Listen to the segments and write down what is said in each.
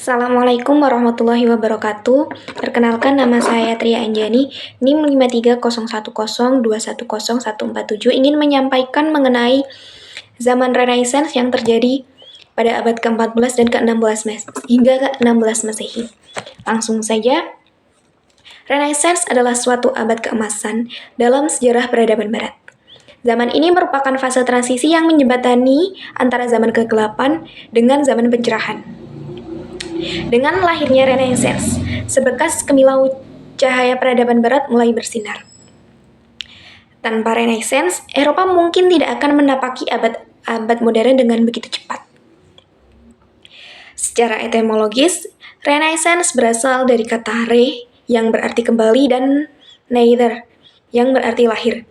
Assalamualaikum warahmatullahi wabarakatuh. Perkenalkan, nama saya Tria Anjani, NIM 53010210147, ingin menyampaikan mengenai zaman Renaissance yang terjadi pada abad ke-14 dan ke-16 hingga ke-16 Masehi. Langsung saja, Renaissance adalah suatu abad keemasan dalam sejarah peradaban barat. Zaman ini merupakan fase transisi yang menjembatani antara zaman kegelapan dengan zaman pencerahan. Dengan lahirnya Renaissance, sebekas kemilau cahaya peradaban barat mulai bersinar. Tanpa Renaissance, Eropa mungkin tidak akan menapaki abad modern dengan begitu cepat. Secara etimologis, Renaissance berasal dari kata re yang berarti kembali dan neither yang berarti lahir,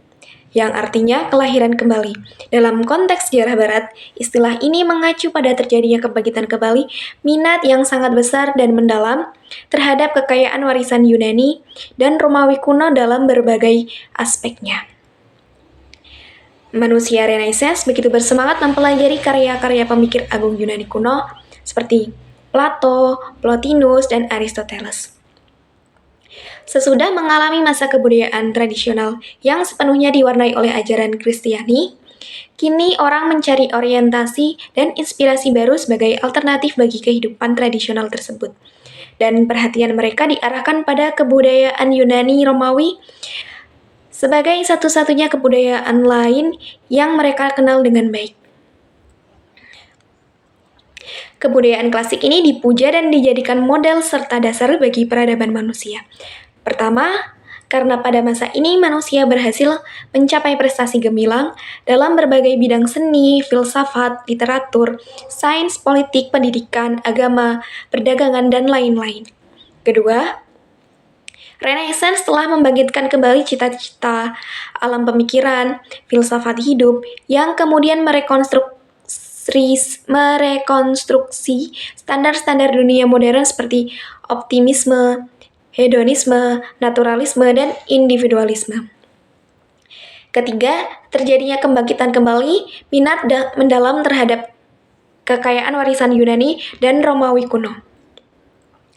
yang artinya kelahiran kembali. Dalam konteks sejarah barat, istilah ini mengacu pada terjadinya kebangkitan kembali, minat yang sangat besar dan mendalam terhadap kekayaan warisan Yunani dan Romawi kuno dalam berbagai aspeknya. Manusia Renaissance begitu bersemangat mempelajari karya-karya pemikir agung Yunani kuno seperti Plato, Plotinus, dan Aristoteles. Sesudah mengalami masa kebudayaan tradisional yang sepenuhnya diwarnai oleh ajaran Kristiani, kini orang mencari orientasi dan inspirasi baru sebagai alternatif bagi kehidupan tradisional tersebut. Dan perhatian mereka diarahkan pada kebudayaan Yunani Romawi sebagai satu-satunya kebudayaan lain yang mereka kenal dengan baik. Kebudayaan klasik ini dipuja dan dijadikan model serta dasar bagi peradaban manusia. Pertama, karena pada masa ini manusia berhasil mencapai prestasi gemilang dalam berbagai bidang seni, filsafat, literatur, sains, politik, pendidikan, agama, perdagangan, dan lain-lain. Kedua, Renaissance telah membangkitkan kembali cita-cita alam pemikiran, filsafat hidup, yang kemudian merekonstruksi standar-standar dunia modern seperti optimisme, hedonisme, naturalisme, dan individualisme. Ketiga, terjadinya kebangkitan kembali minat mendalam terhadap kekayaan warisan Yunani dan Romawi kuno.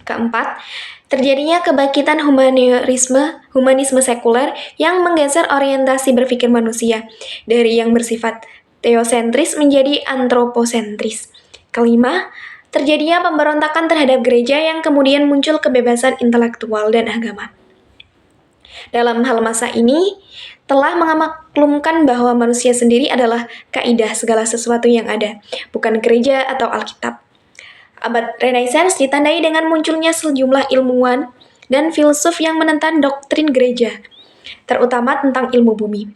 Keempat, terjadinya kebangkitan humanisme sekuler yang menggeser orientasi berpikir manusia dari yang bersifat teosentris menjadi antroposentris. Kelima, terjadinya pemberontakan terhadap gereja yang kemudian muncul kebebasan intelektual dan agama. Dalam hal masa ini, telah memaklumkan bahwa manusia sendiri adalah kaidah segala sesuatu yang ada, bukan gereja atau Alkitab. Abad Renaissance ditandai dengan munculnya sejumlah ilmuwan dan filsuf yang menentang doktrin gereja, terutama tentang ilmu bumi.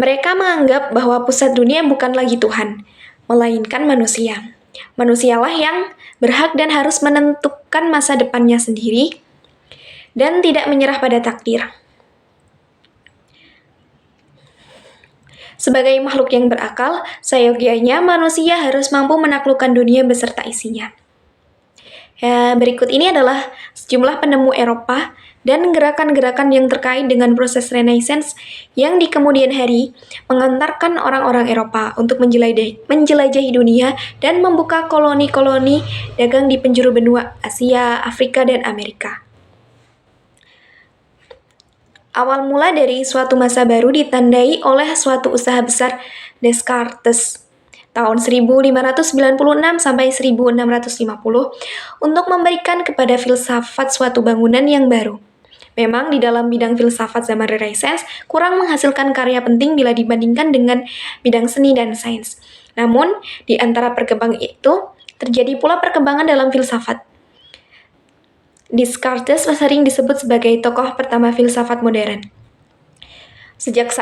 Mereka menganggap bahwa pusat dunia bukan lagi Tuhan, melainkan manusia. Manusialah yang berhak dan harus menentukan masa depannya sendiri dan tidak menyerah pada takdir. Sebagai makhluk yang berakal, seyogianya manusia harus mampu menaklukkan dunia beserta isinya. Berikut ini adalah sejumlah penemu Eropa dan gerakan-gerakan yang terkait dengan proses Renaissance yang di kemudian hari mengantarkan orang-orang Eropa untuk menjelajahi dunia dan membuka koloni-koloni dagang di penjuru benua Asia, Afrika, dan Amerika. Awal mula dari suatu masa baru ditandai oleh suatu usaha besar Descartes tahun 1596 sampai 1650 untuk memberikan kepada filsafat suatu bangunan yang baru. Memang di dalam bidang filsafat zaman Renaissance kurang menghasilkan karya penting bila dibandingkan dengan bidang seni dan sains. Namun, di antara perkembangan itu, terjadi pula perkembangan dalam filsafat. Descartes sering disebut sebagai tokoh pertama filsafat modern. Sejak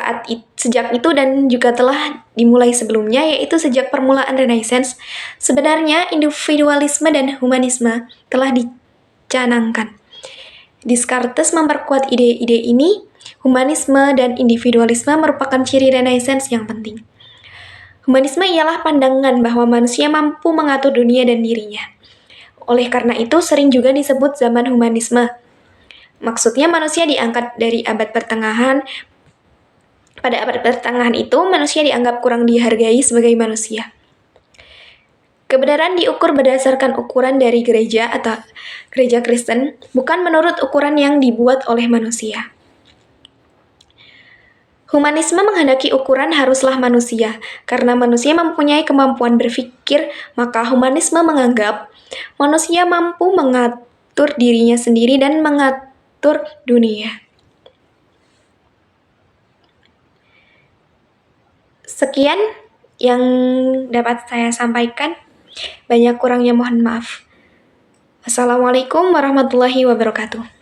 itu dan juga telah dimulai sebelumnya, yaitu sejak permulaan Renaissance, sebenarnya individualisme dan humanisme telah dicanangkan. Descartes memperkuat ide-ide ini. Humanisme dan individualisme merupakan ciri Renaissance yang penting. Humanisme ialah pandangan bahwa manusia mampu mengatur dunia dan dirinya. Oleh karena itu, sering juga disebut zaman humanisme. Maksudnya manusia diangkat dari abad pertengahan. Pada abad pertengahan itu, manusia dianggap kurang dihargai sebagai manusia. Kebenaran diukur berdasarkan ukuran dari gereja atau gereja Kristen, bukan menurut ukuran yang dibuat oleh manusia. Humanisme menghendaki ukuran haruslah manusia. Karena manusia mempunyai kemampuan berpikir, maka humanisme menganggap manusia mampu mengatur dirinya sendiri dan mengatur dunia. Sekian yang dapat saya sampaikan. Banyak kurangnya mohon maaf. Wassalamualaikum warahmatullahi wabarakatuh.